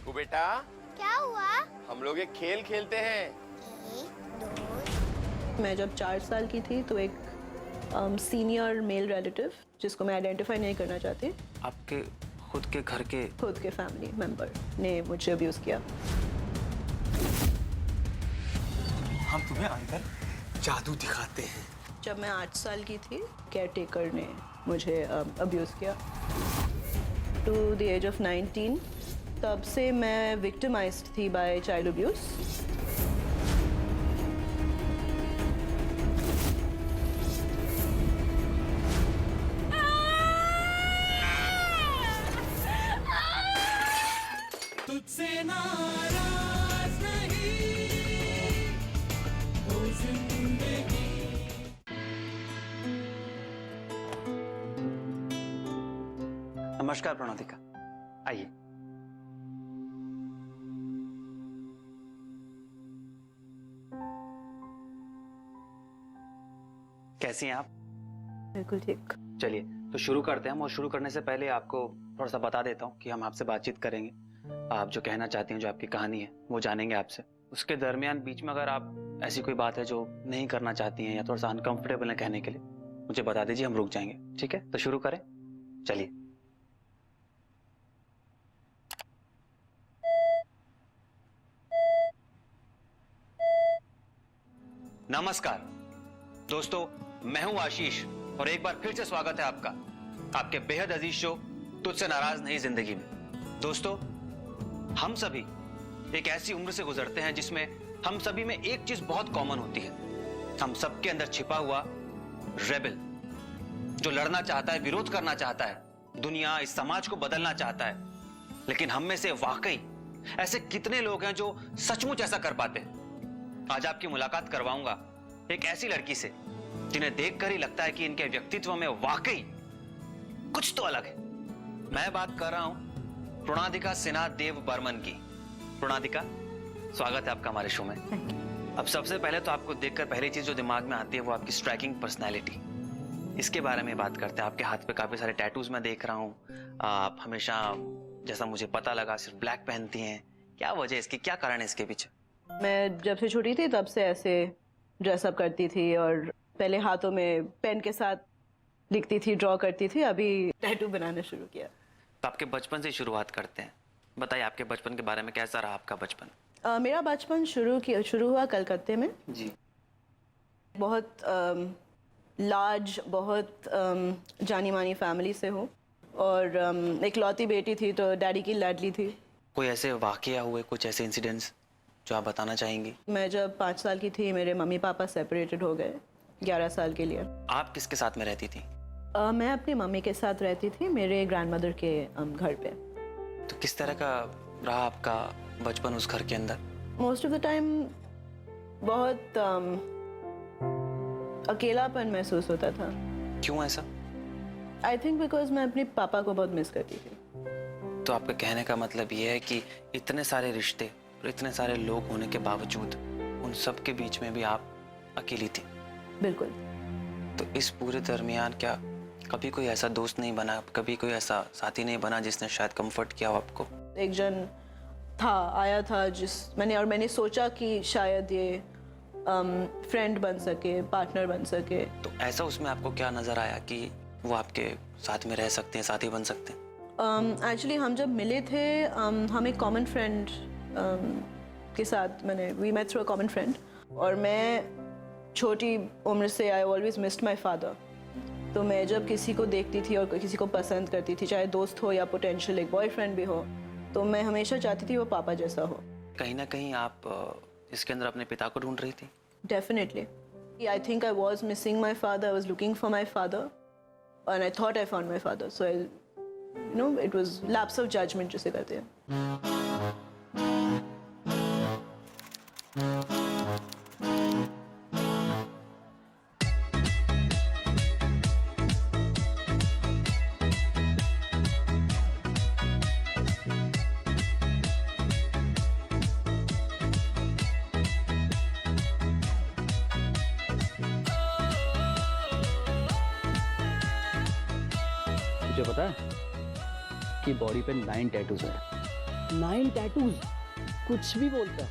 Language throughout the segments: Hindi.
चिकू बेटा, क्या हुआ? हम लोग एक खेल खेलते हैं। 1 2 मैं जब 4 साल की थी तो एक सीनियर मेल रिलेटिव, जिसको मैं आइडेंटिफाई नहीं करना चाहती, आपके खुद के घर के खुद के फैमिली मेंबर ने मुझे अब्यूज़ किया। हम तुम्हें अंदर जादू दिखाते हैं। जब मैं 8 साल की थी, केयर टेकर ने मुझे अब्यूज़ किया टू द एज ऑफ 19। तब से मैं विक्टिमाइज्ड थी बाय चाइल्ड अब्यूज़। तुझसे नाराज नहीं हो जिंदगी। नमस्कार प्रणोदिका, आइए। कैसी हैं आप? बिल्कुल ठीक। चलिए तो शुरू करते हैं हम, और शुरू करने से पहले आपको थोड़ा सा बता देता हूँ कि हम आपसे बातचीत करेंगे। आप जो कहना चाहती हैं, जो आपकी कहानी है, वो जानेंगे आपसे। उसके दरमियान बीच में अगर आप ऐसी कोई बात है जो नहीं करना चाहती हैं या थोड़ा सा अनकंफर्टेबल है कहने के लिए, मुझे बता दीजिए, हम रुक जाएंगे। ठीक है, तो शुरू करें। चलिए। नमस्कार दोस्तों, मैं हूं आशीष और एक बार फिर से स्वागत है आपका आपके बेहद अजीज शो तुझसे नाराज नहीं जिंदगी में। दोस्तों, हम सभी एक ऐसी उम्र से गुजरते हैं जिसमें हम सभी में एक चीज बहुत कॉमन होती है। हम सबके अंदर छिपा हुआ रेबल, जो लड़ना चाहता है, विरोध करना चाहता है, दुनिया इस समाज को बदलना चाहता है। लेकिन हम में से वाकई ऐसे कितने लोग हैं जो सचमुच ऐसा कर पाते हैं? आज आपकी मुलाकात करवाऊंगा एक ऐसी लड़की से जिन्हें देखकर ही लगता है कि इनके व्यक्तित्व में वाकई कुछ तो अलग है। मैं बात कर रहा हूं प्रणोदिका सिन्हा देव बर्मन की। प्रणोदिका, स्वागत है आपका हमारे शो में। अब सबसे पहले तो आपको देखकर पहली चीज जो दिमाग में आती है वो आपकी स्ट्राइकिंग पर्सनैलिटी। इसके बारे में बात करते हैं। आपके हाथ पे काफी सारे टैटूज मैं देख रहा हूँ। आप हमेशा, जैसा मुझे पता लगा, सिर्फ ब्लैक पहनती हैं। क्या वजह है इसकी, क्या कारण है इसके पीछे? मैं जब से छोटी थी तब से ऐसे ड्रेसअप करती थी, और पहले हाथों में पेन के साथ लिखती थी, ड्रॉ करती थी। अभी टैटू बनाना शुरू किया। तो आपके बचपन से शुरुआत करते हैं। बताइए आपके बचपन के बारे में, कैसा रहा आपका बचपन? मेरा बचपन शुरू हुआ कलकत्ते में। जी। बहुत लार्ज, बहुत जानी मानी फैमिली से हूँ, और एक लौती बेटी थी तो डैडी की लाडली थी। कोई ऐसे वाकया हुए, कुछ ऐसे इंसिडेंट्स जो आप बताना चाहेंगी? मैं जब 5 साल की थी, मेरे मम्मी पापा सेपरेटेड हो गए 11 साल के लिए। आप किसके साथ में रहती थी? मैं अपनी मम्मी के साथ रहती थी, मेरे ग्रैंडमदर के घर पे। तो किस तरह का रहा आपका बचपन उस घर के अंदर? मोस्ट ऑफ द टाइम बहुत अकेलापन महसूस होता था। क्यों ऐसा? आई थिंक बिकॉज मैं अपने पापा को बहुत मिस करती थी। तो आपका कहने का मतलब ये है कि इतने सारे रिश्ते और इतने सारे लोग होने के बावजूद उन सब के बीच में भी आप अकेली थी? बिल्कुल। तो इस पूरे दरमियान क्या कभी कोई ऐसा दोस्त नहीं बना, कभी कोई ऐसा साथी नहीं बना जिसने शायद कंफर्ट किया हो आपको? एक जन आया था मैंने सोचा कि शायद ये फ्रेंड बन सके, पार्टनर बन सके। तो ऐसा उसमें आपको क्या नजर आया कि वो आपके साथ में रह सकते हैं, साथी बन सकते हैं? एक्चुअली हम जब मिले थे, हम एक कॉमन फ्रेंड के साथ we met through a common friend. और मैं छोटी उम्र से I always missed my father. तो मैं जब किसी को देखती थी और किसी को पसंद करती थी, चाहे दोस्त हो या पोटेंशियल एक बॉयफ्रेंड भी हो, तो मैं हमेशा चाहती थी वो पापा जैसा हो। कहीं ना कहीं आप इसके अंदर अपने पिता को ढूंढ रही थी? Definitely. I think I was missing my father, I was looking for my father, and I thought I found my father. So it was lapse of judgement जिसे कहते हैं। तुझे पता है कि बॉडी पे 9 टैटूज है। 9 टैटूज, कुछ भी बोलता है।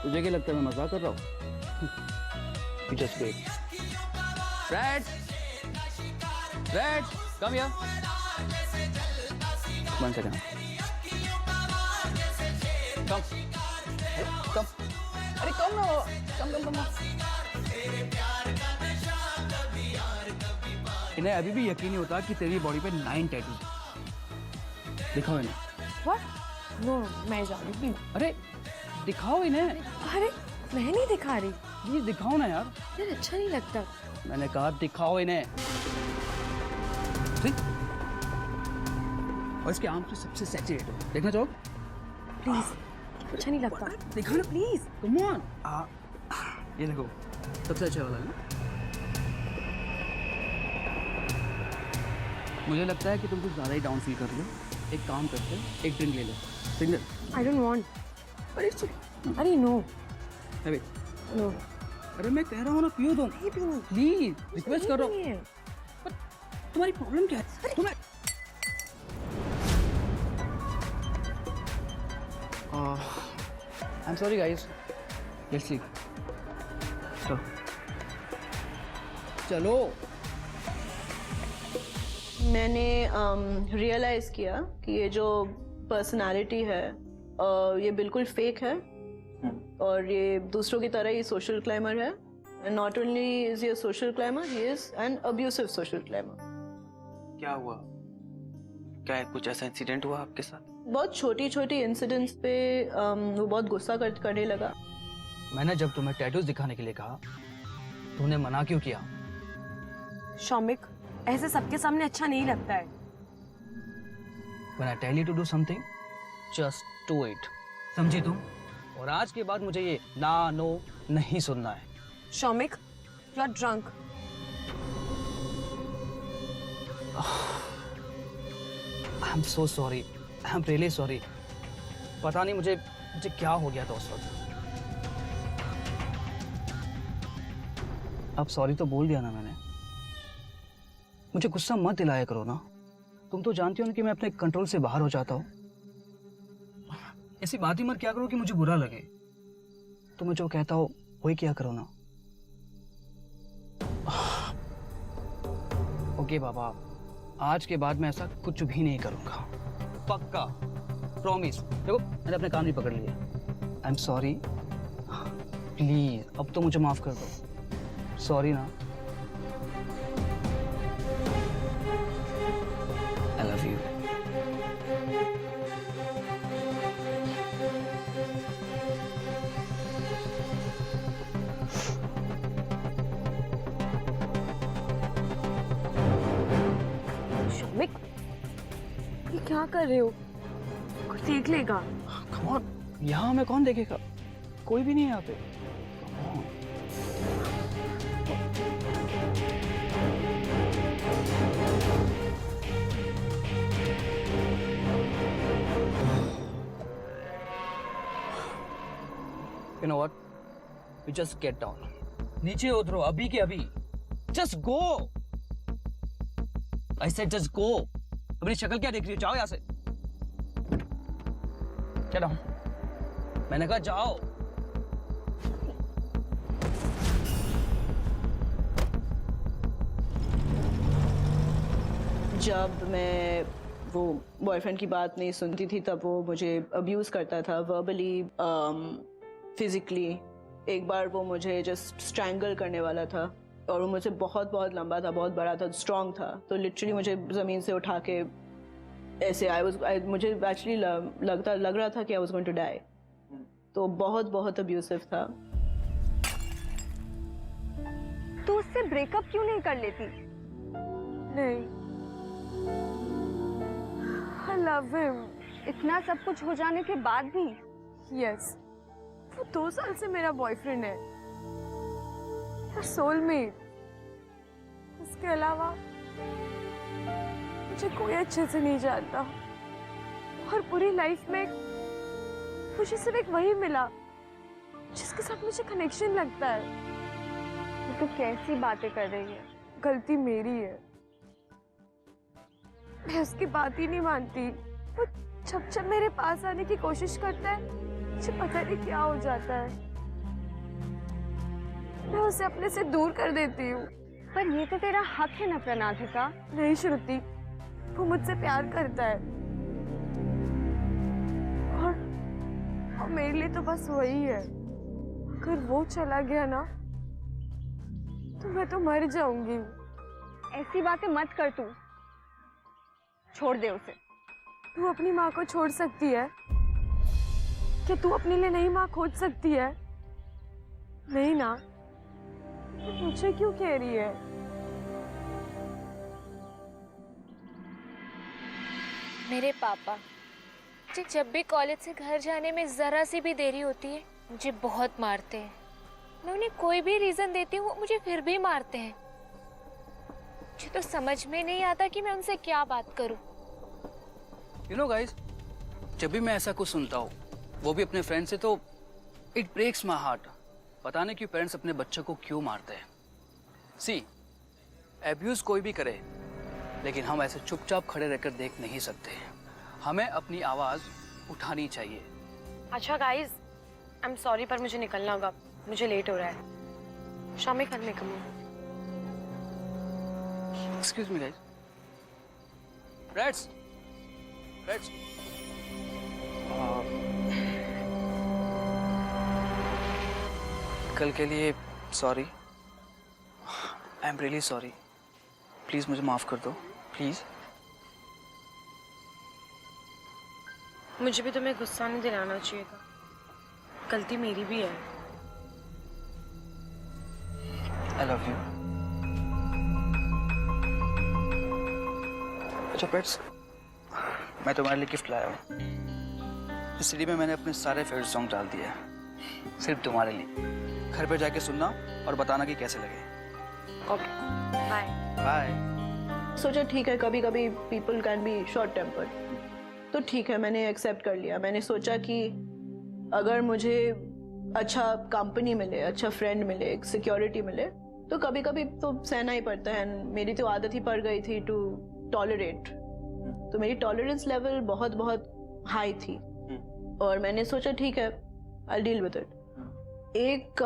तुझे क्या लगता है मैं मजाक कर रहा हूँ? You just wait. Red, come here. 1 second. Come. अरे come ना, come. इन्हें अभी भी यकीन नहीं होता कि तेरी बॉडी पे 9 टैटूज। दिखाओ इन्हें। What? No, मैं जा रही हूँ। अरे दिखाओ इन्हें। अरे मैं नहीं दिखा रही प्लीज दिखाओ ना यार। यार, अच्छा नहीं लगता। मैंने कहा दिखाओ इन्हें। See? और इसके आर्म से सबसे सेक्सी रेट हो, देखना चाहो? प्लीज, अच्छा नहीं लगता। दिखा ना प्लीज, कम ऑन। ये देखो, सबसे अच्छा वाला है ना? मुझे लगता है कि तुम कुछ ज़्यादा ही डाउन फील कर रही हो। एक काम करते हैं, एक ड्रिंक ले लो। सिग्नल। I don't want. अरे नो अरे नो, अरे मैं कह रहा हूँ ना, पियो तुम। नहीं पीनी। प्लीज रिक्वेस्ट कर रहा हूँ। नहीं है। तुम्हारी प्रॉब्लम क्या है? तुम्हें आई am sorry guys. Let's see. चलो। मैंने रियलाइज़ किया कि ये जो पर्सनालिटी है ये बिल्कुल फेक है और ये दूसरों की तरह ही सोशल क्लाइमर है। नॉट ओनली इज ये social climber, he is an abusive social climber. क्या हुआ? क्या है, कुछ ऐसा इंसिडेंट हुआ आपके साथ? बहुत छोटी छोटी इंसिडेंट्स पे वो बहुत गुस्सा करने लगा। मैंने जब तुम्हें टैटूज दिखाने के लिए कहा, तूने मना क्यों किया? शौमिक, ऐसे सबके सामने अच्छा नहीं लगता है। When I tell you to do something, just do it. समझी तुम? और आज के बाद मुझे ये ना नो नहीं सुनना है। Shoumik, you are drunk. I'm so sorry. I'm really sorry. पता नहीं मुझे क्या हो गया था उस वक्त। अब सॉरी तो बोल दिया ना मैंने। मुझे गुस्सा मत दिलाया करो ना। तुम तो जानती हो ना कि मैं अपने कंट्रोल से बाहर हो जाता हूँ। ऐसी बात ही मत क्या करो कि मुझे बुरा लगे। तुम्हें जो कहता हो वही क्या करो ना। ओके बाबा, आज के बाद मैं ऐसा कुछ भी नहीं करूँगा, पक्का, प्रॉमिस। देखो मैंने अपने कान भी पकड़ लिए। आई एम सॉरी, प्लीज अब तो मुझे माफ कर दो। सॉरी ना। I love you. शौमिक, ये क्या कर रहे हो? कोई देख लेगा। कम ऑन, यहाँ हमें कौन देखेगा? कोई भी नहीं है यहाँ पे। Come on. You know what? You just get down. नीचे उतरो अभी के अभी। Just go. I said just go. अपनी शक्ल क्या देख रही हो? जाओ यहाँ से। Get down. मैंने कहा जाओ। जब मैं वो बॉयफ्रेंड की बात नहीं सुनती थी तब वो मुझे अब्यूज़ करता था, वर्बली, फिजिकली। एक बार वो मुझे जस्ट स्ट्रैंगल करने वाला था और वो मुझसे बहुत बहुत लंबा था, बहुत बड़ा था, स्ट्रॉन्ग था। तो लिटरली मुझे ज़मीन से उठा के ऐसे मुझे एक्चुअली लग रहा था कि I was going to die. तो बहुत बहुत अब्यूसिव था। तू उससे ब्रेकअप क्यों नहीं कर लेती? नहीं, आई लव हिम। इतना सब कुछ हो जाने के बाद भी? यस, वो 2 साल से मेरा बॉयफ्रेंड है, सोलमेट। इसके अलावा मुझे कोई अच्छे से नहीं जानता और पूरी लाइफ में मुझे सिर्फ एक वही मिला जिसके साथ मुझे कनेक्शन लगता है। तू कैसी बातें कर रही है? गलती मेरी है, मैं उसकी बात ही नहीं मानती। वो जब जब मेरे पास आने की कोशिश करता है मुझे पता नहीं क्या हो जाता है। मैं उसे अपने से दूर कर देती हूँ। पर ये तो तेरा हक है ना प्रणाधिका। नहीं श्रुति, वो मुझसे प्यार करता है और मेरे लिए तो बस वही है। अगर वो चला गया ना तो मैं तो मर जाऊंगी। ऐसी बातें मत कर तू, छोड़ दे उसे। तू अपनी माँ को छोड़ सकती है क्या? तू अपने लिए नई माँ खोज सकती है? नहीं ना, तो मुझे क्यों कह रही है? मेरे पापा मुझे जब भी कॉलेज से घर जाने में जरा सी भी देरी होती है मुझे बहुत मारते हैं। मैं उन्हें कोई भी रीजन देती हूँ वो मुझे फिर भी मारते हैं। मुझे तो समझ में नहीं आता कि मैं उनसे क्या बात करूँ। यू नो गाइस, जब भी मैं ऐसा कुछ सुनता हूँ, वो भी अपने फ्रेंड से, तो इट ब्रेक्स माई हार्ट। पता नहीं क्यों पेरेंट्स अपने बच्चों को क्यों मारते हैं। सी, एब्यूज कोई भी करे, लेकिन हम ऐसे चुपचाप खड़े रहकर देख नहीं सकते। हमें अपनी आवाज उठानी चाहिए। अच्छा गाइस, आई एम सॉरी पर मुझे निकलना होगा, मुझे लेट हो रहा है। शाम में घर में कम। Excuse me guys. रेड्स रेड्स कल के लिए sorry. I am really sorry. Please मुझे माफ कर दो, प्लीज। मुझे भी तुम्हें गुस्सा नहीं दिलाना चाहिए था, गलती मेरी भी है। I love you. अच्छा पेट्स, मैं तुम्हारे लिए गिफ्ट लाया हूँ। इस सीडी में मैंने अपने सारे फेवरेट सॉन्ग डाल दिए हैं, सिर्फ तुम्हारे लिए। घर पे जाके सुनना और बताना कि कैसे लगे। Okay, bye. बाय। सोचा ठीक है, कभी कभी people can be short tempered, तो ठीक है, मैंने एक्सेप्ट कर लिया। मैंने सोचा कि अगर मुझे अच्छा कंपनी मिले, अच्छा फ्रेंड मिले, एक सिक्योरिटी मिले, तो कभी कभी तो सहना ही पड़ता है। मेरी तो आदत ही पड़ गई थी टू टॉलरेट, तो मेरी टॉलरेंस लेवल बहुत बहुत हाई थी। और मैंने सोचा ठीक है, आई डील विद इट। एक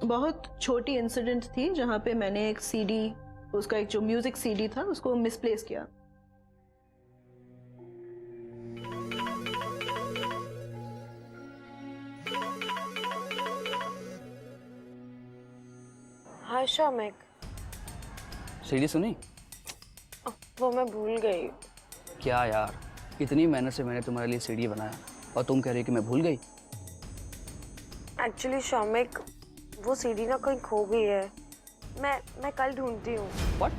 बहुत छोटी इंसिडेंट थी जहाँ पे मैंने एक सीडी, उसका एक जो म्यूजिक सीडी था, उसको मिसप्लेस किया। हाँ शामिक, सीडी सुनी? वो मैं भूल गई। क्या यार, इतनी मेहनत से मैंने तुम्हारे लिए सीडी बनाया और तुम कह रही कि मैं भूल गई? एक्चुअली शामिक, वो सीडी ना कहीं खो गई है। मैं कल ढूंढती हूँ। व्हाट?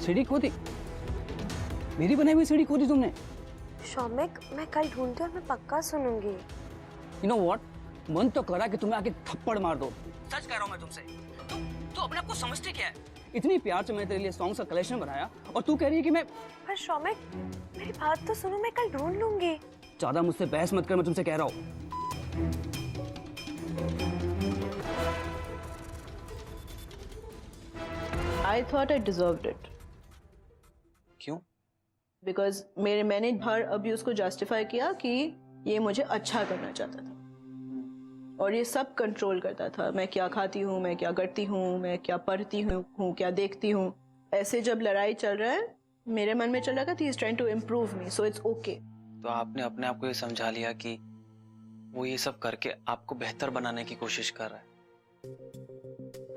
सीडी खो दी? मेरी बनाई हुई सीडी खो दी तुमने? शामिक, मैं कल ढूंढती हूँ और मैं पक्का सुनूंगी। यू नो व्हाट, मन तो करा कि तुम्हें आके थप्पड़ मार दो। सच कह रहा हूँ मैं तुमसे। तू अपने आप को समझती क्या है? इतनी प्यार से मैंने तेरे लिए सॉन्ग का कलेक्शन बनाया और तू कह रही है कि मैं। पर शामिक, मेरी बात तो सुनो, मैं कल ढूंढ लूंगी। ज्यादा मुझसे बहस मत कर, मैं तुमसे कह रहा हूँ। I thought I deserved it. क्यों? Because मैंने हर अब्यूज को जस्टिफाई किया कि ये मुझे अच्छा करना चाहता था और ये सब कंट्रोल करता था। मैं क्या खाती हूँ, मैं क्या करती हूँ, मैं क्या पढ़ती हूँ, क्या देखती हूँ। ऐसे जब लड़ाई चल रहा है, मेरे मन में चल रहा था कि he is trying to improve me, so it's okay. तो आपने अपने आप को ये समझा लिया कि वो ये सब करके आपको बेहतर बनाने की कोशिश कर रहा है।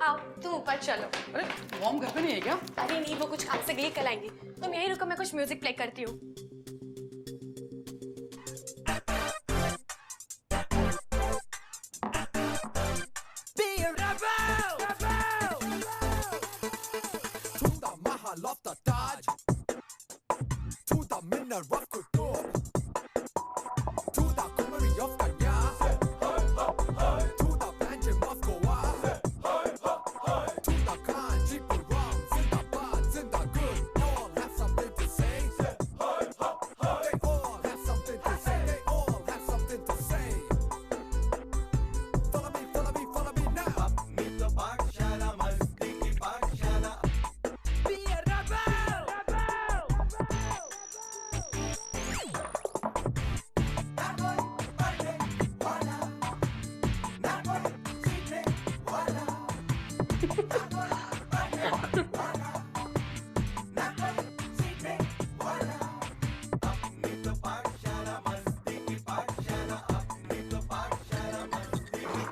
आओ, तुम ऊपर चलो। अरे मॉम घर पे नहीं है क्या? अरे नहीं, वो कुछ काम से गई, कल आएंगी। तुम यहीं रुको, मैं कुछ म्यूजिक प्ले करती हूँ।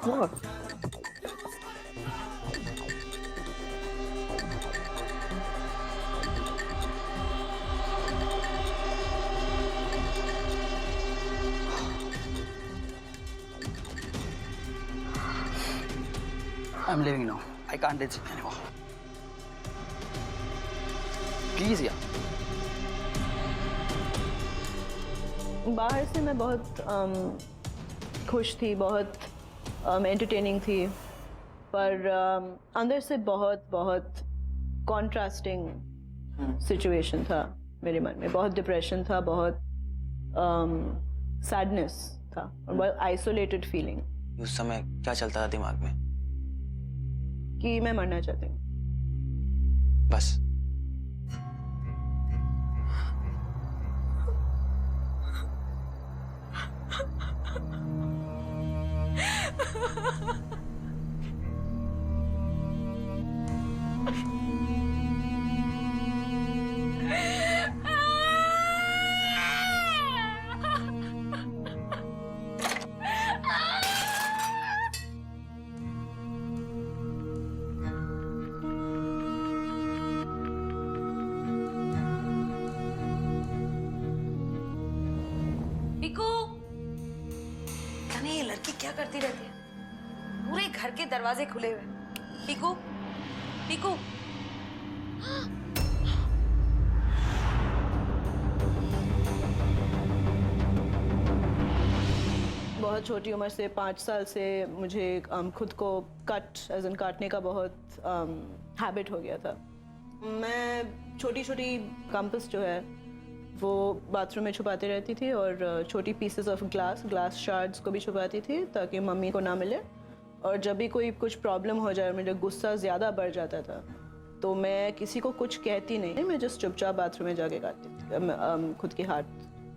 I'm leaving now. I can't take it anymore. Please, yeah. बाहर से मैं बहुत खुश थी, बहुत एंटरटेनिंग थी, पर अंदर से बहुत बहुत कॉन्ट्रास्टिंग सिचुएशन था मेरे मन में। बहुत डिप्रेशन था, बहुत सैडनेस था और बहुत आइसोलेटेड फीलिंग। उस समय क्या चलता था दिमाग में? कि मैं मरना चाहती हूँ बस। ये लड़की क्या करती रहती है? पूरे घर के दरवाजे खुले हुए। पीकू, पीकू। बहुत छोटी उम्र से 5 साल से मुझे खुद को एज इन काटने का बहुत हैबिट हो गया था। मैं छोटी छोटी कंपास जो है वो बाथरूम में छुपाती रहती थी और छोटी पीसेस ऑफ ग्लास शार्ड्स को भी छुपाती थी ताकि मम्मी को ना मिले। और जब भी कोई कुछ प्रॉब्लम हो जाए और मेरा गुस्सा ज़्यादा बढ़ जाता था तो मैं किसी को कुछ कहती नहीं, मैं जस्ट चुपचाप बाथरूम में जाके काटती थी खुद के हाथ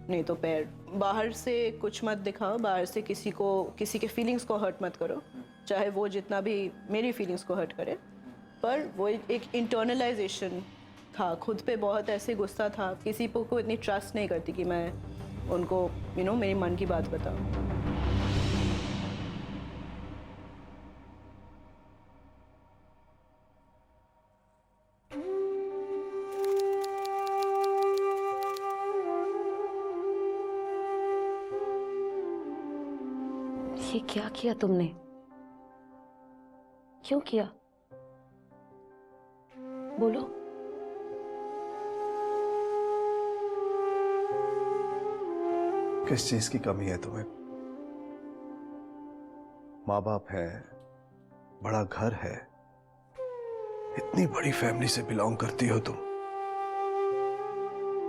नहीं तो पैर। बाहर से कुछ मत दिखाओ, बाहर से किसी के फीलिंग्स को हर्ट मत करो, चाहे वो जितना भी मेरी फीलिंग्स को हर्ट करे। पर वो एक इंटरनलाइजेशन था, खुद पे बहुत ऐसे गुस्सा था, किसी को इतनी ट्रस्ट नहीं करती कि मैं उनको मेरी मन की बात बताऊं। ये क्या किया तुमने? क्यों किया? बोलो। किस चीज की कमी है तुम्हें? माँ बाप है, बड़ा घर है, इतनी बड़ी फैमिली से बिलोंग करती हो तुम,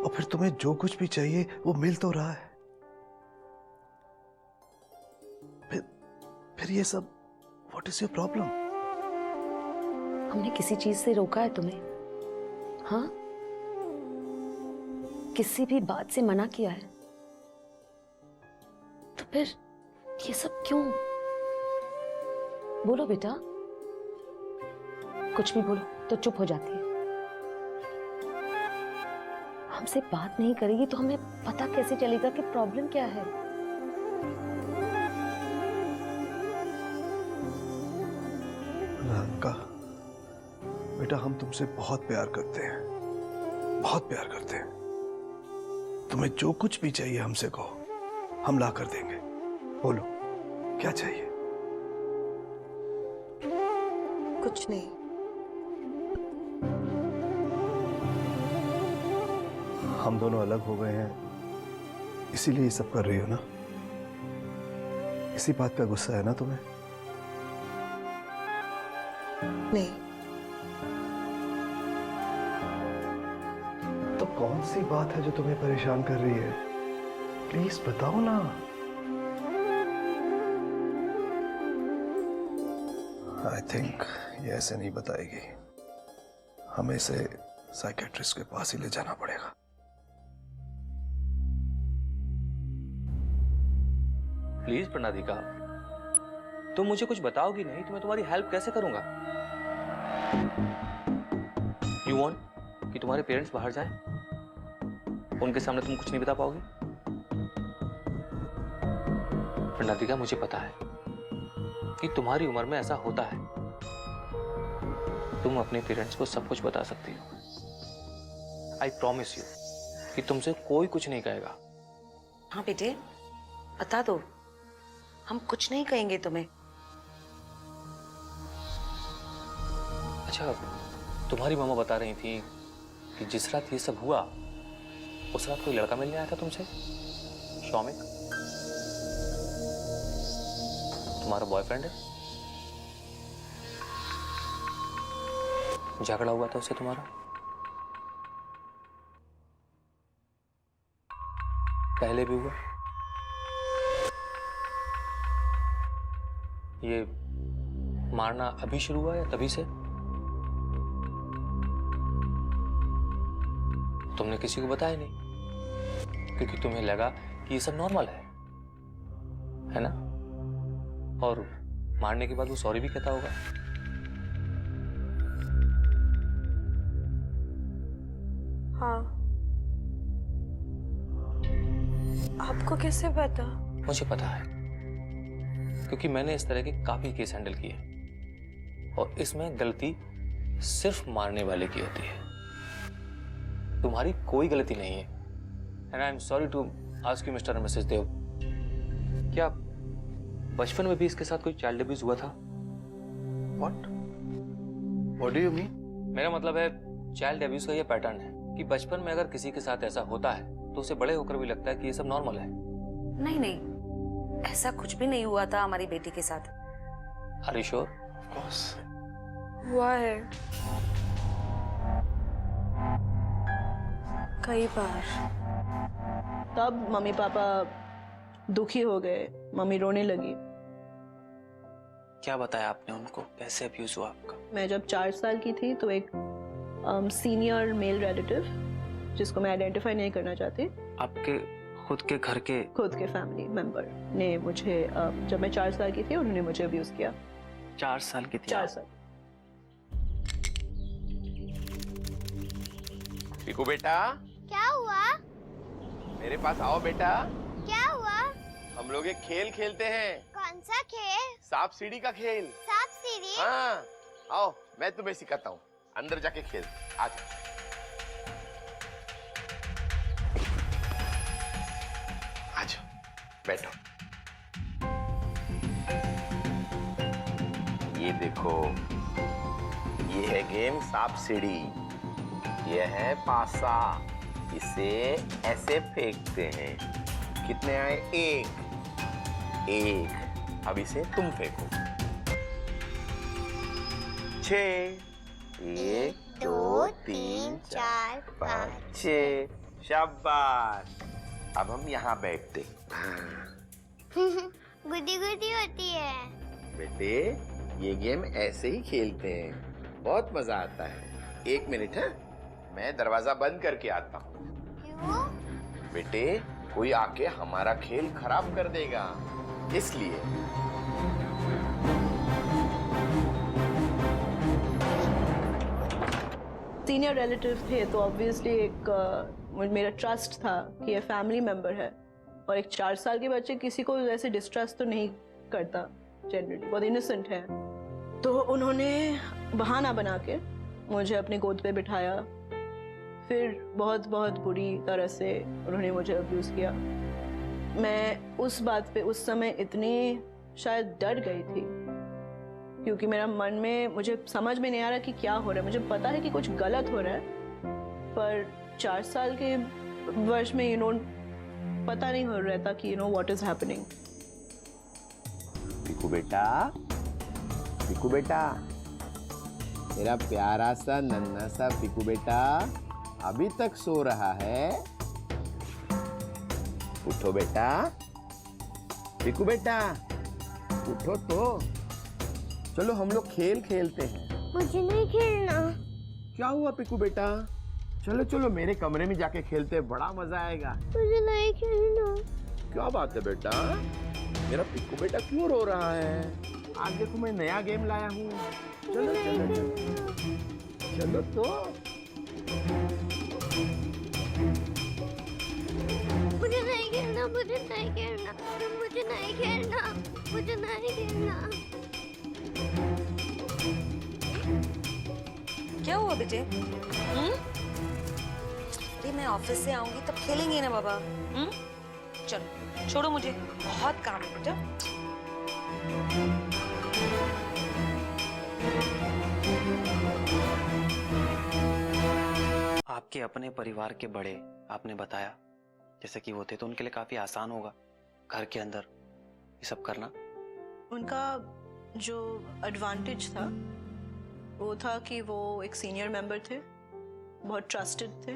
और फिर तुम्हें जो कुछ भी चाहिए वो मिल तो रहा है। फिर ये सब, व्हाट इज योर प्रॉब्लम? हमने किसी चीज से रोका है तुम्हें? हाँ, किसी भी बात से मना किया है? तो फिर ये सब क्यों? बोलो बेटा, कुछ भी बोलो तो चुप हो जाती है। हमसे बात नहीं करेगी तो हमें पता कैसे चलेगा कि प्रॉब्लम क्या है? राधिका, बेटा हम तुमसे बहुत प्यार करते हैं, बहुत प्यार करते हैं। तुम्हें जो कुछ भी चाहिए हमसे कहो, हम ला कर देंगे। बोलो क्या चाहिए? कुछ नहीं। हम दोनों अलग हो गए हैं इसीलिए ये सब कर रही हो ना? इसी बात का गुस्सा है ना तुम्हें? नहीं। तो कौन सी बात है जो तुम्हें परेशान कर रही है? प्लीज बताओ ना। आई थिंक ये ऐसे नहीं बताएगी, हमें इसे साइकेट्रिस्ट के पास ही ले जाना पड़ेगा। प्लीज प्रणादिका, तुम मुझे कुछ बताओगी नहीं तो मैं तुम्हारी हेल्प कैसे करूंगा? यू वांट कि तुम्हारे पेरेंट्स बाहर जाएं? उनके सामने तुम कुछ नहीं बता पाओगे? प्रणादिका, मुझे पता है कि तुम्हारी उम्र में ऐसा होता है। तुम अपने पेरेंट्स को सब कुछ बता सकती हो। आई प्रॉमिस यू कि तुमसे कोई कुछ नहीं कहेगा। हाँ बेटे, बता दो, हम कुछ नहीं कहेंगे तुम्हें। अच्छा, तुम्हारी मामा बता रही थी कि जिस रात ये सब हुआ उस रात कोई लड़का मिलने आया था तुमसे, शौमिक। तुम्हारा बॉयफ्रेंड है? झगड़ा हुआ था उससे तुम्हारा? पहले भी हुआ? ये मारना अभी शुरू हुआ या तभी से? तुमने किसी को बताया नहीं क्योंकि तुम्हें लगा कि ये सब नॉर्मल है ना? और मारने के बाद वो सॉरी भी कहता होगा। हाँ। आपको कैसे पता? मुझे पता है क्योंकि मैंने इस तरह के काफी केस हैंडल किए और इसमें गलती सिर्फ मारने वाले की होती है। तुम्हारी कोई गलती नहीं है। And I am sorry to ask you mister missus Dev, क्या बचपन में भी इसके साथ कोई चाइल्ड अब्यूज हुआ था? What do you mean? मेरा मतलब है चाइल्ड अब्यूज का ये पैटर्न है कि बचपन में अगर किसी के साथ ऐसा होता है तो उसे बड़े होकर भी लगता है कि ये सब नॉर्मल है। नहीं नहीं, ऐसा कुछ भी नहीं हुआ था हमारी बेटी के साथ। Are you sure? Of course. हुआ है कई बार। तब मम्मी पापा दुखी हो गए, मम्मी रोने लगी। क्या बताया आपने उनको? कैसे अब्यूज हुआ आपका? मैं जब 4 साल की थी तो एक सीनियर मेल रिलेटिव, जिसको मैं आइडेंटिफाई नहीं करना चाहती, आपके खुद के घर के खुद के फैमिली मेंबर ने मुझे जब मैं 4 साल की थी उन्होंने मुझे अब्यूज किया। 4 साल की थी? 4 साल। पिकू बेटा, क्या हुआ? मेरे पास आओ बेटा। क्या हुआ? हम लोग एक खेल खेलते हैं। कौन सा खेल? सांप सीढ़ी का खेल। सांप सीढ़ी? हाँ, आओ मैं तुम्हें सिखाता हूँ। अंदर जाके खेल। आज बैठो। ये देखो, ये है गेम सांप सीढ़ी। ये है पासा, इसे ऐसे फेंकते हैं। कितने आए? एक। अब इसे तुम फेंको। 6। 1 2 3 4 5 6। शाबाश। अब हम यहाँ बैठते। गुडी गुडी होती है। बेटे, ये गेम ऐसे ही खेलते हैं, बहुत मजा आता है। 1 मिनट है, मैं दरवाजा बंद करके आता हूँ। क्यों? बेटे, कोई आके हमारा खेल खराब कर देगा, इसलिए। सीनियर रिलेटिव थे तो ऑब्वियसली एक मेरा ट्रस्ट था कि ये फैमिली मेंबर है, और एक 4 साल के बच्चे किसी को वैसे डिस्ट्रस्ट तो नहीं करता जनरली, बहुत इनोसेंट है। तो उन्होंने बहाना बना के मुझे अपने गोद पे बिठाया, फिर बहुत बहुत बुरी तरह से उन्होंने मुझे अब्यूज़ किया। मैं उस बात पे उस समय इतनी शायद डर गई थी, क्योंकि मेरा मन में मुझे समझ में नहीं आ रहा कि क्या हो रहा है। मुझे पता है कि कुछ गलत हो रहा है, पर 4 साल के वर्ष में पता नहीं हो रहता कि व्हाट इज हैपनिंग। पिकू बेटा, मेरा प्यारा सा नन्हा सा पिकू बेटा अभी तक सो रहा है। उठो बेटा, पिकू बेटा उठो तो। चलो हम लोग खेल खेलते हैं। मुझे नहीं खेलना। क्या हुआ पिकू बेटा? चलो चलो मेरे कमरे में जाके खेलते हैं, बड़ा मजा आएगा। मुझे नहीं खेलना। क्या बात है बेटा? मेरा पिकू बेटा क्यों रो रहा है? आज देखो मैं नया गेम लाया हूँ। चलो चलो चलो तो। मुझे नहीं खेलना, मुझे नहीं खेलना, मुझे नहीं खेलना, मुझे नहीं खेलना। क्या हुआ बेटे? अरे मैं ऑफिस से आऊंगी तब खेलेंगे ना बाबा। चलो छोड़ो मुझे, बहुत काम है बेटा। आपके अपने परिवार के बड़े, आपने बताया जैसे कि वो थे, तो उनके लिए काफी आसान होगा घर के अंदर ये सब करना। उनका जो एडवांटेज था वो था कि वो एक सीनियर मेंबर थे, बहुत ट्रस्टेड थे,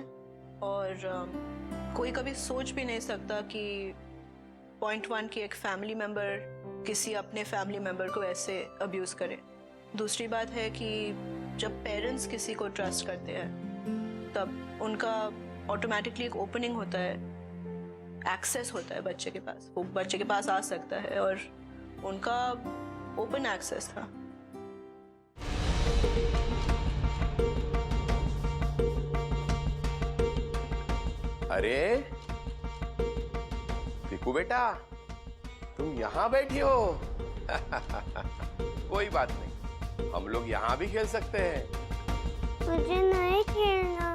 और कोई कभी सोच भी नहीं सकता कि पॉइंट 1 की एक फैमिली मेंबर किसी अपने फैमिली मेंबर को ऐसे अब्यूज करे। दूसरी बात है कि जब पेरेंट्स किसी को ट्रस्ट करते हैं तब उनका ऑटोमेटिकली एक ओपनिंग होता है, एक्सेस होता है बच्चे के पास, वो बच्चे के पास आ सकता है, और उनका ओपन एक्सेस था। अरे पीकू बेटा, तुम यहाँ बैठी हो? कोई बात नहीं, हम लोग यहाँ भी खेल सकते हैं। मुझे नहीं खेलना।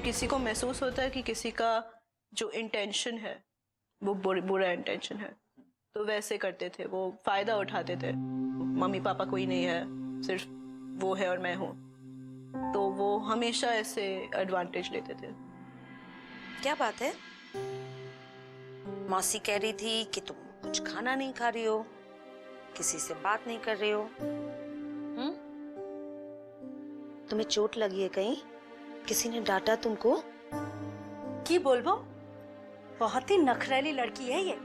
किसी को महसूस होता है कि किसी का जो इंटेंशन है वो बुरा इंटेंशन है, तो वैसे करते थे, वो फायदा उठाते थे। मम्मी पापा कोई नहीं है, सिर्फ वो है और मैं हूँ, तो वो हमेशा ऐसे एडवांटेज लेते थे। क्या बात है? मौसी कह रही थी कि तुम कुछ खाना नहीं खा रही हो, किसी से बात नहीं कर रही हो। तुम्हें चोट लगी है कहीं? किसी ने डांटा तुमको? की बोलबो, बहुत ही नखरेली लड़की है ये,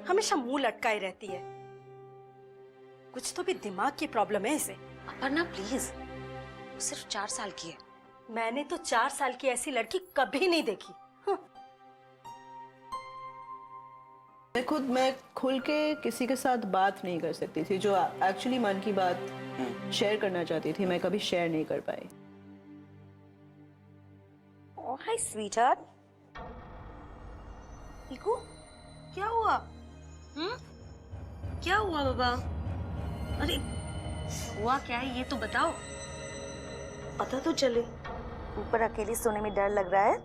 हमेशा मुंह लटकाई रहती है। कुछ तो भी दिमाग की प्रॉब्लम है इसे। अपर्णा प्लीज, सिर्फ 4 साल की है। मैंने तो 4 साल की ऐसी लड़की कभी नहीं देखी। मैं खुल के किसी के साथ बात नहीं कर सकती थी, जो एक्चुअली मन की बात शेयर करना चाहती थी, मैं कभी शेयर नहीं कर पाई। ओह हाय स्वीटहार्ट। पीकू, क्या हुआ? क्या हुआ बाबा? अरे हुआ क्या है ये तो बताओ। पता तो चले। ऊपर अकेली सोने में डर लग रहा है।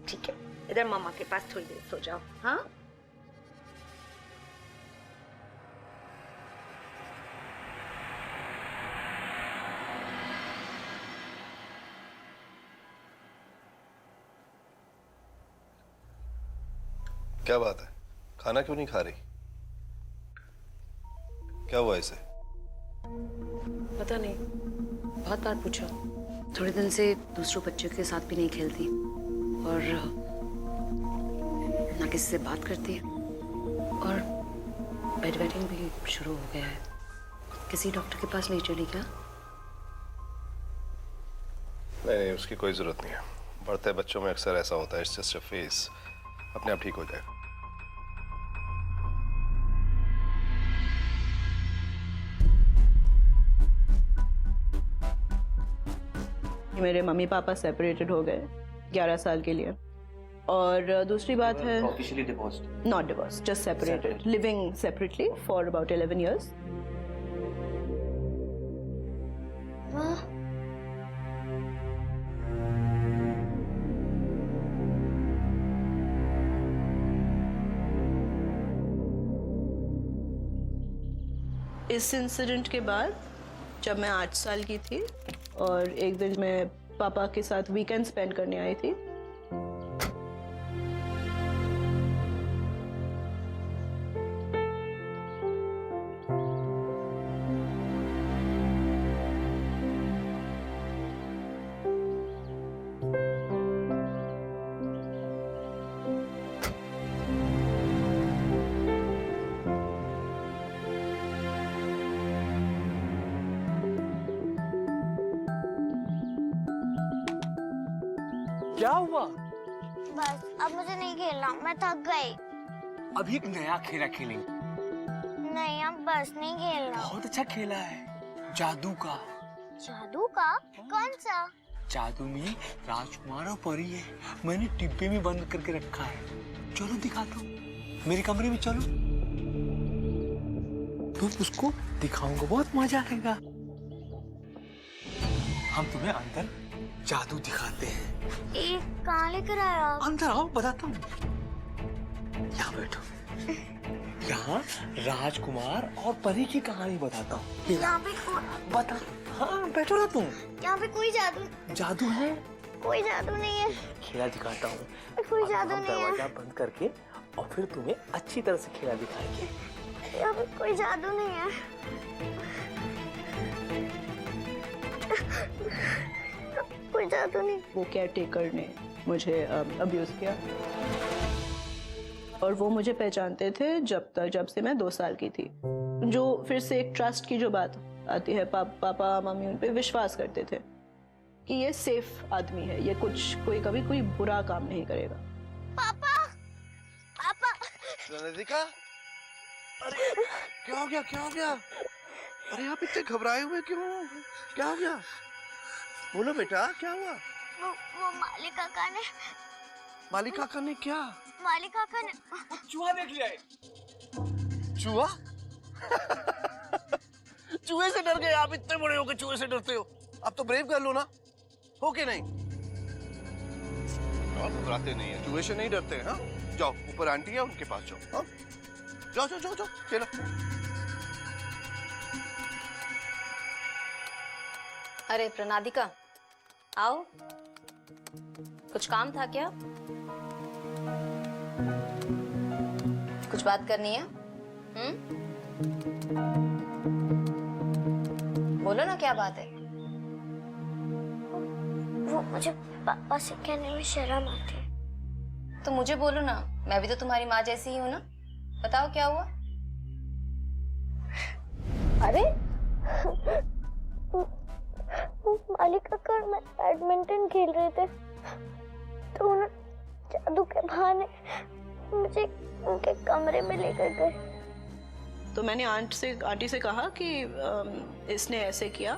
ठीक है, इधर मामा के पास थोड़ी देर सो जाओ। हाँ क्या बात है, खाना क्यों नहीं खा रही? क्या हुआ इसे? पता नहीं, बहुत बार पूछा। थोड़े दिन से दूसरों बच्चों के साथ भी नहीं खेलती और ना किसी से बात करती, और बेड वेटिंग भी शुरू हो गया है। किसी डॉक्टर के पास नहीं चली क्या? नहीं, उसकी कोई जरूरत नहीं है। बढ़ते बच्चों में अक्सर ऐसा होता है, इट्स जस्ट अ फेज, अपने आप ठीक हो जाएगा। मेरे मम्मी पापा सेपरेटेड हो गए 11 साल के लिए, और दूसरी बात है officially divorced? Not divorce, just separated, living separately for about 11 years. इस इंसिडेंट के बाद जब मैं 8 साल की थी और एक दिन मैं पापा के साथ वीकेंड स्पेंड करने आई थी, क्या हुआ? बस अब मुझे नहीं खेलना, मैं थक गई। अभी एक नया खेला खेलेंगे। नहीं अब बस नहीं खेलना। बहुत अच्छा खेला है, जादू का। जादू का? कौन सा? जादू में राजकुमार और परी है, मैंने डिब्बे में बंद करके रखा है। चलो दिखाता हूँ, मेरे कमरे में चलो। तुम उसको दिखाऊंगा, बहुत मजा आएगा। हम तुम्हें अंदर जादू दिखाते हैं। कहाँ लेकर आए आप? अंदर आओ, बताता हूँ। यहाँ बैठो। यहाँ राजकुमार और परी की कहानी बताता हूँ। यहाँ पे बता। हाँ बैठो ना तुम। यहाँ पे कोई जादू? जादू है? कोई जादू नहीं है। खेला दिखाता हूँ। कोई जादू नहीं है। दरवाजा बंद करके और फिर तुम्हें अच्छी तरह से खेला दिखाएंगे। यहाँ पे कोई जादू नहीं है। कोई जादू नहीं। वो केयर टेकर ने मुझे अब्यूज किया और वो मुझे पहचानते थे जब से मैं 2 साल की थी। जो फिर से एक ट्रस्ट की जो बात आती है, पापा मम्मी उन पे विश्वास करते थे कि ये सेफ आदमी है, ये कोई कभी कोई बुरा काम नहीं करेगा। पापा, पापा। रणधिका, अरे क्या हो गया, क्या हो गया? अरे आप इतने घबराए हुए क्यों? क्या हो गया? बोलो बेटा, क्या हुआ? वो मालिक काका ने। मालिक काका ने क्या? मालिक काका ने चूहा देख लिया है। चूहा? चूहे से डर गए आप? इतने बड़े हो के चूहे से डरते हो? अब तो ब्रेव कर लो ना, हो के नहीं? आप घबराते नहीं है, चूहे से नहीं डरते हैं। हाँ जाओ, ऊपर आंटी है उनके पास जाओ। हाँ जाओ जाओ जाओ जाओ, चलो। अरे प्रणादिका, आओ। कुछ काम था क्या? कुछ बात करनी है? बोलो ना, क्या बात है? वो मुझे पापा से कहने में शर्म आती है। तो मुझे बोलो ना, मैं भी तो तुम्हारी माँ जैसी ही हूँ ना। बताओ क्या हुआ? अरे मालिक काका और मैं बैडमिंटन खेल रहे थे तो उन्होंने जादू के बहाने मुझे उनके कमरे में लेकर गए। तो मैंने आंटी से कहा कि इसने ऐसे किया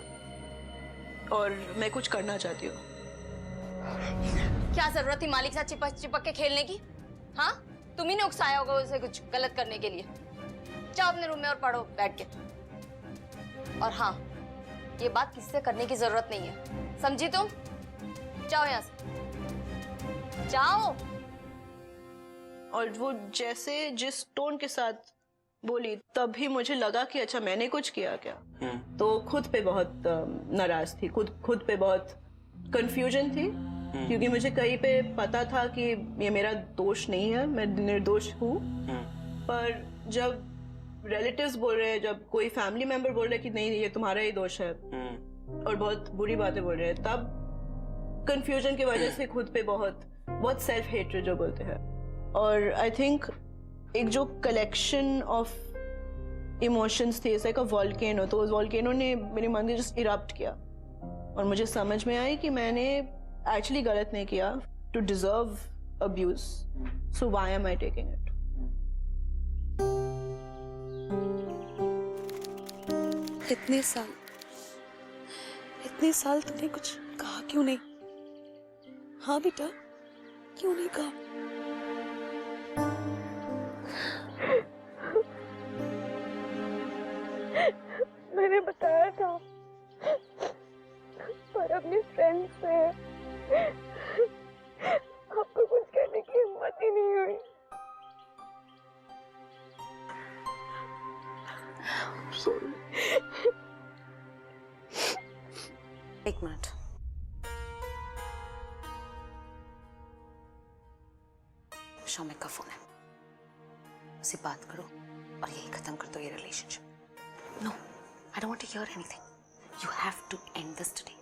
और मैं कुछ करना चाहती हूँ। क्या जरूरत थी मालिक साथ चिपक के खेलने की? हाँ, तुम ही ने उकसाया होगा उसे कुछ गलत करने के लिए। जाओ अपने रूम में और पढ़ो बैठ के। और हाँ, ये बात किससे करने की जरूरत नहीं है, समझी तुम? जाओ यहाँ से, जाओ। और वो जैसे जिस टोन के साथ बोली, तभी मुझे लगा कि अच्छा मैंने कुछ किया क्या। तो खुद पे बहुत नाराज थी, खुद पे बहुत कंफ्यूजन थी, क्योंकि मुझे कहीं पे पता था कि ये मेरा दोष नहीं है, मैं निर्दोष हूँ। पर जब रिलेटिव्स बोल रहे हैं, जब कोई फैमिली मेंबर बोल रहे हैं कि नहीं ये तुम्हारा ही दोष है और बहुत बुरी बातें बोल रहे हैं, तब कंफ्यूजन की वजह से खुद पे बहुत सेल्फ हेट्रेड जो बोलते हैं। और आई थिंक एक जो कलेक्शन ऑफ इमोशंस थी, लाइक अ वॉल्केनो, तो उस वॉल्केनो ने मेरे मन में जस्ट इरप्ट किया और मुझे समझ में आई कि मैंने एक्चुअली गलत नहीं किया to deserve abuse, so why am I taking it. इतने साल तुमने कुछ कहा क्यों नहीं? हाँ बेटा, क्यों नहीं कहा? मैंने बताया था, पर अपने फ्रेंड से आपको कुछ कहने की हिम्मत ही नहीं हुई। सॉरी। एक मिनट, शामिक का फोन है, उससे बात करो और यही खत्म कर दो ये relationship. No, I don't want to hear anything. You have to end this today.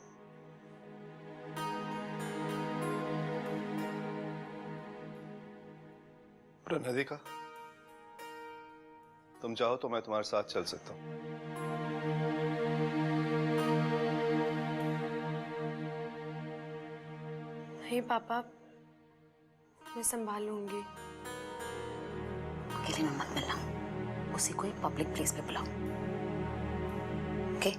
Randhika, तुम चाहो तो मैं तुम्हारे साथ चल सकता हूँ। नहीं पापा, मैं संभाल लूंगी। अकेले में मत मिलना, उसी को एक पब्लिक प्लेस पे बुलाओ, okay?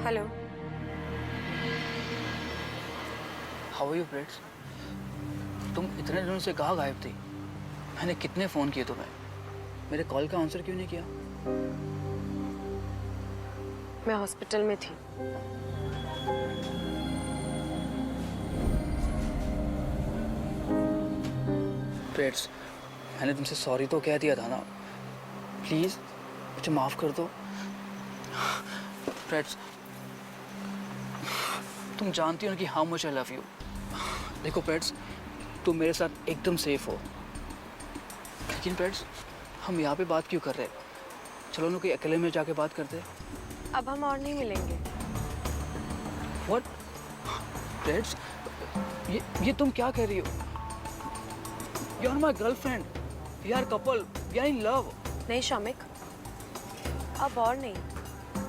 Hello. How are you, Brits? तुम इतने दिनों से कहाँ गायब थी? मैंने कितने फ़ोन किए तुम्हें, मेरे कॉल का आंसर क्यों नहीं किया? मैं हॉस्पिटल में थी। फ्रेड्स, मैंने तुमसे सॉरी तो कह दिया था ना, प्लीज़ मुझे माफ़ कर दो। फ्रेड्स, तुम जानती हो कि how much I love you. देखो फ्रेड्स, तुम मेरे साथ एकदम सेफ हो, लेकिन फ्रेड्स हम यहाँ पे बात क्यों कर रहे हैं? चलो ना कोई अकेले में जाके बात करते हैं। अब हम और नहीं मिलेंगे। What? फ्रेड्स, ये तुम क्या कह रही हो? You are my girlfriend. We are couple. We are in love. नहीं शामिक, अब और नहीं।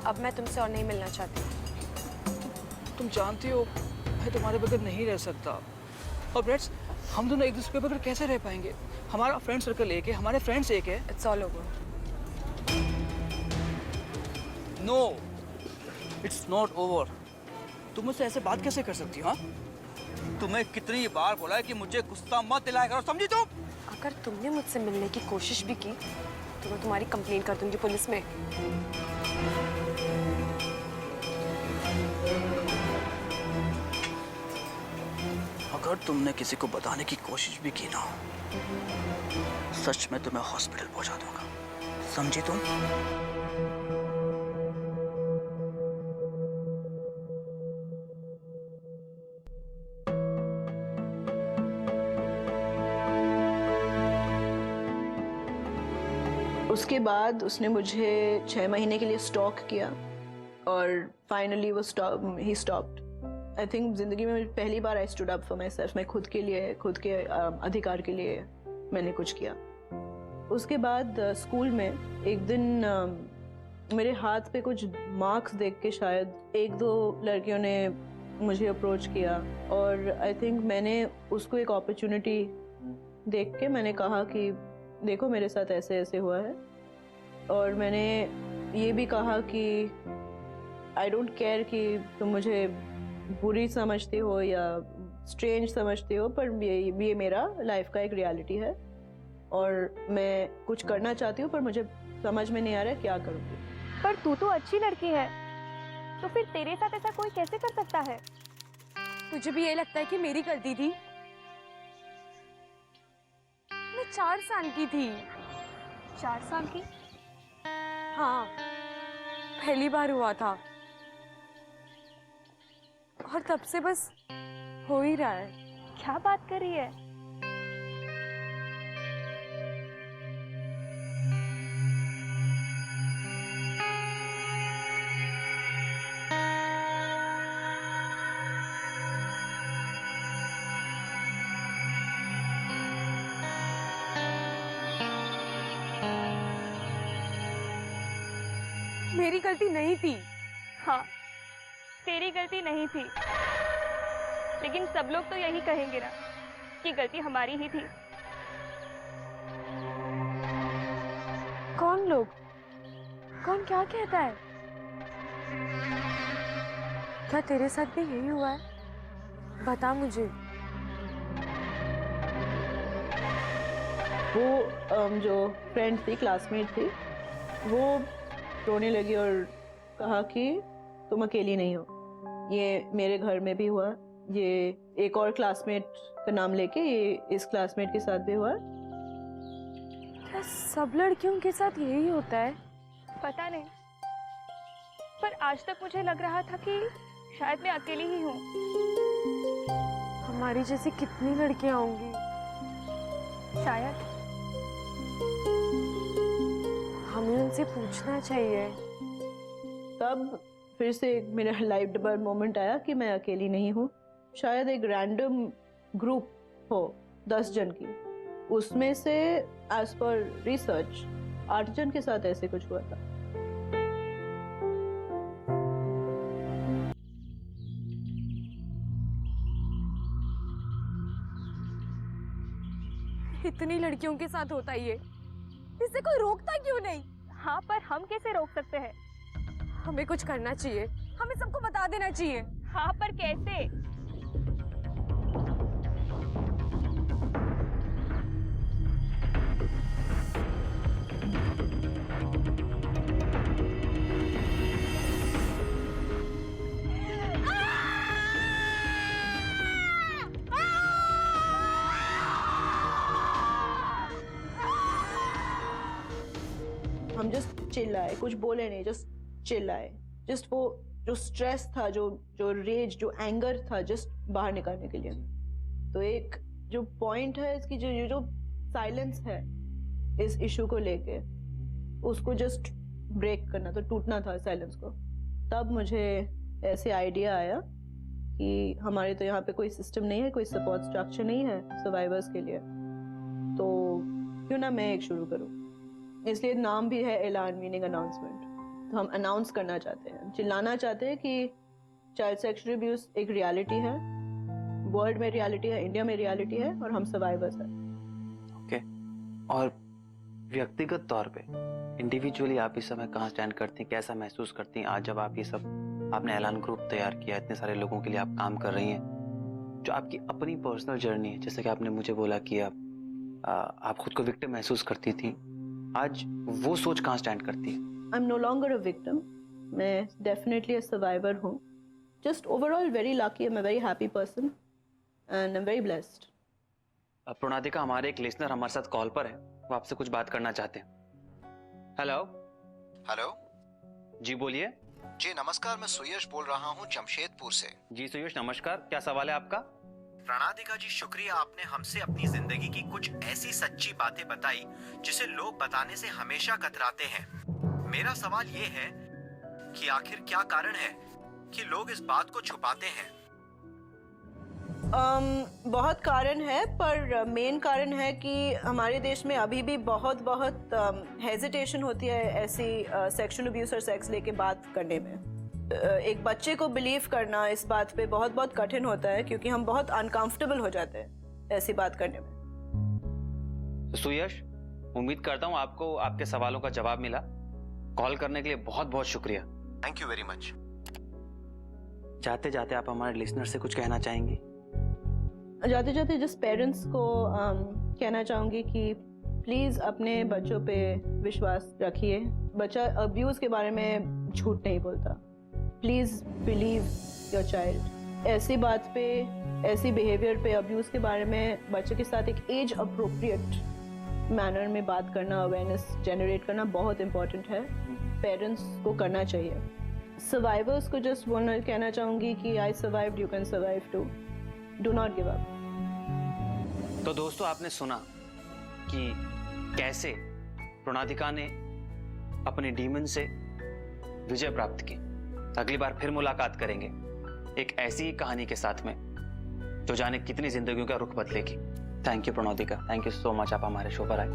अब मैं तुमसे और नहीं मिलना चाहती। तुम जानती हो मैं तुम्हारे बगैर नहीं रह सकता। और फ्रेंड्स, हम दोनों एक दूसरे के बगैर कैसे रह पाएंगे? हमारा फ्रेंड सर्कल एक है, हमारे फ्रेंड्स एक है। It's all over. No, it's not over. तुम मुझसे ऐसे बात कैसे कर सकती हो? हाँ, तुम्हें कितनी बार बोला है कि मुझे गुस्सा मत दिलाया करो, समझी तुम? अगर तुमने मुझसे मिलने की कोशिश भी की तो मैं तुम्हारी कंप्लेन कर दूंगी पुलिस में। अगर तुमने किसी को बताने की कोशिश भी की ना, सच में तुम्हें हॉस्पिटल पहुंचा दूंगा, समझी तुम? उसके बाद उसने मुझे 6 महीने के लिए स्टॉक किया और फाइनली वो ही स्टॉप्ड। आई थिंक ज़िंदगी में पहली बार I stood up for myself. मैं खुद के लिए, खुद के अधिकार के लिए मैंने कुछ किया। उसके बाद स्कूल में एक दिन मेरे हाथ पे कुछ मार्क्स देख के शायद 1-2 लड़कियों ने मुझे अप्रोच किया और आई थिंक मैंने उसको एक अपॉर्चुनिटी देख के मैंने कहा कि देखो मेरे साथ ऐसे ऐसे हुआ है। और मैंने ये भी कहा कि आई डोंट केयर कि तुम मुझे बुरी समझती हो या स्ट्रेंज समझती हो, पर ये मेरा लाइफ का एक रियलिटी है और मैं कुछ करना चाहती हूँ पर मुझे समझ में नहीं आ रहा है क्या करूँगी। पर तू तो अच्छी लड़की है, तो फिर तेरे साथ ऐसा कोई कैसे कर सकता है? तुझे भी ये लगता है कि मेरी गलती थी? मैं 4 साल की थी। 4 साल की? हाँ, पहली बार हुआ था और तब से बस हो ही रहा है। क्या बात कर रही है? मेरी गलती नहीं थी। हाँ, तेरी गलती नहीं थी, लेकिन सब लोग तो यही कहेंगे ना कि गलती हमारी ही थी। कौन लोग? कौन क्या कहता है? क्या तेरे साथ भी यही हुआ है? बता मुझे। वो जो फ्रेंड थी, क्लासमेट थी, वो रोने लगी और कहा कि तुम अकेली नहीं हो, ये मेरे घर में भी हुआ, ये एक और क्लासमेट का नाम लेके ये इस क्लासमेट के साथ भी हुआ। क्या सब लड़कियों के साथ यही होता है? पता नहीं, पर आज तक मुझे लग रहा था कि शायद मैं अकेली ही हूँ। हमारी जैसी कितनी लड़कियां होंगी शायद। हमें उनसे पूछना चाहिए। तब फिर से मेरा लाइफ डबल मोमेंट आया कि मैं अकेली नहीं हूँ। शायद एक रैंडम ग्रुप हो 10 जन की, उसमें से एज पर रिसर्च 8 जन के साथ ऐसे कुछ हुआ था। इतनी लड़कियों के साथ होता ही है, इसे कोई रोकता क्यों नहीं? हाँ, पर हम कैसे रोक सकते हैं? हमें कुछ करना चाहिए, हमें सबको बता देना चाहिए। हाँ, पर कैसे? हम जस्ट चिल्लाए, कुछ बोले नहीं, जस्ट चिल्लाए। जस्ट वो जो स्ट्रेस था, जो रेज, जो एंगर था, जस्ट बाहर निकालने के लिए। तो एक जो पॉइंट है इसकी, जो साइलेंस है इस इशू को लेके, उसको जस्ट ब्रेक करना, तो टूटना था साइलेंस को। तब मुझे ऐसे आइडिया आया कि हमारे तो यहाँ पे कोई सिस्टम नहीं है, कोई सपोर्ट स्ट्रक्चर नहीं है सर्वाइवर्स के लिए, तो क्यों ना मैं एक शुरू करूँ। इसलिए नाम भी है ऐलान, मीनिंग अनाउंसमेंट। तो हम अनाउंस करना चाहते हैं, चिल्लाना चाहते हैं कि चाइल्ड सेक्सुअल अब्यूज एक रियलिटी है, वर्ल्ड में रियलिटी है, इंडिया में रियलिटी है, और हम सर्वाइवर्स हैं। ओके, और व्यक्तिगत तौर पे इंडिविजुअली आप इस समय कहाँ स्टैंड करती हैं, कैसा महसूस करती हैं आज जब आप ये सब, आपने ऐलान ग्रुप तैयार किया, इतने सारे लोगों के लिए आप काम कर रही हैं, जो आपकी अपनी पर्सनल जर्नी है, जैसे कि आपने मुझे बोला कि आप खुद को विक्टिम महसूस करती थी, आज वो सोच कहाँ स्टैंड करती है? I am no longer a victim, मैं डेफिनेटली अ सर्वाइवर हूँ। Just overall very lucky, I am a very happy person and I am very blessed. Pranatika, हमारे एक लिसनर हमारे साथ कॉल पर है, वो आपसे कुछ बात करना चाहते हैं। हेलो हेलो, जी बोलिए। जी नमस्कार, मैं सुयश बोल रहा हूँ जमशेदपुर से। जी सुयश नमस्कार, क्या सवाल है आपका? प्रणतिका जी, शुक्रिया, आपने हमसे अपनी जिंदगी की कुछ ऐसी सच्ची बातें बताई जिसे लोग बताने से हमेशा कतराते हैं। मेरा सवाल ये है कि आखिर क्या कारण है कि लोग इस बात को छुपाते हैं? बहुत कारण है, पर मेन कारण है कि हमारे देश में अभी भी बहुत हेजिटेशन होती है ऐसी सेक्सुअल अब्यूज और सेक्स लेके बात करने में। एक बच्चे को बिलीव करना इस बात पे बहुत कठिन होता है, क्योंकि हम बहुत अनकंफर्टेबल हो जाते हैं ऐसी बात करने में। सुयश, उम्मीद करता हूँ आपको आपके सवालों का जवाब मिला। कॉल करने के लिए बहुत शुक्रिया। Thank you very much. जाते जाते आप हमारे लिसनर से कुछ कहना चाहेंगी? जाते जाते जिस पेरेंट्स को कहना चाहूँगी कि प्लीज़ अपने बच्चों पे विश्वास रखिए। बच्चा अब्यूज़ के बारे में झूठ नहीं बोलता। Please believe your child. ऐसी बात पे, ऐसी बिहेवियर पे, अब्यूज़ के बारे में बच्चे के साथ एक एज अप्रोप्रिएट मैनर में बात करना, अवेयरनेस जनरेट करना बहुत इम्पोर्टेंट है। पेरेंट्स को करना चाहिए। सर्वाइवर्स को जस्ट बोलना कहना चाहूँगी कि I survived, you can survive too. Do not give up. तो दोस्तों, आपने सुना कि कैसे प्रणतिका ने अपने डीमन से विजय प्राप्त की। अगली बार फिर मुलाकात करेंगे एक ऐसी ही कहानी के साथ में, जो जाने कितनी जिंदगियों का रुख बदलेगी। Thank you Pranatika, thank you so much, आप हमारे शो पर आए।